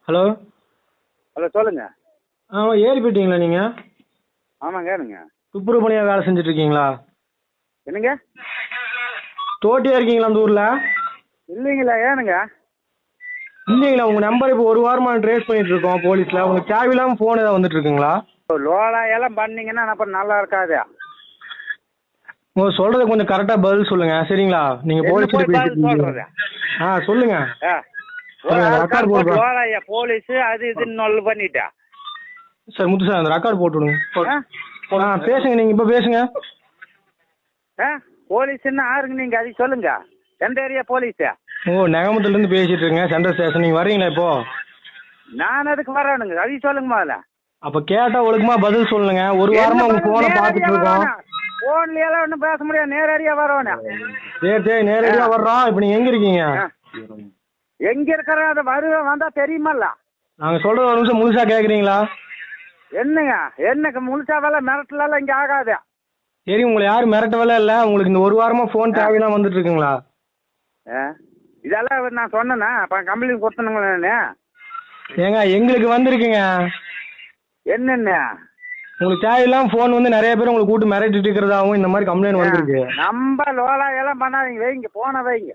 Hello. Hello சொல்லுங்க. ஏறி போயிட்டீங்களா நீங்கள்? ஆமாங்க ஏனுங்க. துப்புரவு பணியாக வேலை செஞ்சுட்டு இருக்கீங்களா? என்னங்க? தோட்டியாக இருக்கீங்களா அந்த ஊரில்? இல்லைங்களா ஏனுங்க? இல்லைங்களா, உங்கள் நம்பர் இப்போ ஒரு வாரமாக ட்ரேஸ் பண்ணிட்டு இருக்கோம் போலீஸில். உங்களுக்கு தேவையில்லாமல் ஃபோன் ஏதாவது வந்துட்டு இருக்குங்களா? லோலா எல்லாம் பண்ணீங்கன்னா அப்புறம் நல்லா இருக்காது. உங்கள் சொல்கிறத கொஞ்சம் கரெக்டாக பதில் சொல்லுங்கள் சரிங்களா? நீங்கள் என்ன போலீஸ்கிட்ட போய் பதில் பேசிட்டு சொல்றது? சொல்லுங்கள். ஒரு அந்த ஆள் ரெக்கார்டு போட்டு போடுறா லோலாயா போலீஸ் அது இதுன்னு நொல்லு பண்ணிட்டா. சார். முத்து சார், அந்த ரெக்கார்டு போட்டு விடுங்க. பேசுங்க, நீங்கள் இப்போ பேசுங்க. போலீஸ்ன்னு ஆறுங்க நீங்க அதை சொல்லுங்க. எந்த ஏரியா போலீஸ்? நெகமத்துலேருந்து பேசிட்டு இருக்கேன் சென்ட்ரல் ஸ்டேஷன். நீங்கள் வரீங்களா இப்போ? நான் அதுக்கு வரேனுங்க, அதையும் சொல்லுங்க முதல்ல. அப்போ கேட்டால் ஒழுக்கமா பதில் சொல்லுங்க. ஒரு வாரமாக உங்கள் ஃபோனை பார்த்துட்டு இருக்கோம். போன்ல ஒன்றும் பேச முடியாது, நேரடியா வரணும். சரி நேரடியாக வர்றோம். இப்போ நீங்கள் எங்கே இருக்கீங்க? எங்க இருக்கிற அதை வருவேன் வந்தா தெரியுமல்ல. நாங்கள் சொல்கிறது ஒரு நிமிஷம் முழுசாக கேட்குறீங்களா? என்னங்க என்னக்கு முழுசா வேலை மிரட்டலாம் இங்க ஆகாது. சரி, உங்களை யாரும் மிரட்டவே இல்லை. உங்களுக்கு இந்த ஒரு வாரமாக ஃபோன் தேவையெல்லாம் வந்துட்டு இருக்குங்களா? இதெல்லாம் நான் சொன்னேன்னா அப்போ கம்ப்ளைண்ட் கொடுத்தனுங்களே. ஏங்க எங்களுக்கு வந்திருக்குங்க. என்னென்ன? உங்களுக்கு தேவையில்லாம ஃபோன் வந்து நிறைய பேர் உங்களுக்கு கூட்டு மிரட்டிட்டு இருக்கிறதாவும் இந்த மாதிரி கம்ப்ளைண்ட் வந்திருக்கு. நம்ம லோலா எல்லாம் பண்ணாதீங்க, வைங்க போன வைங்க.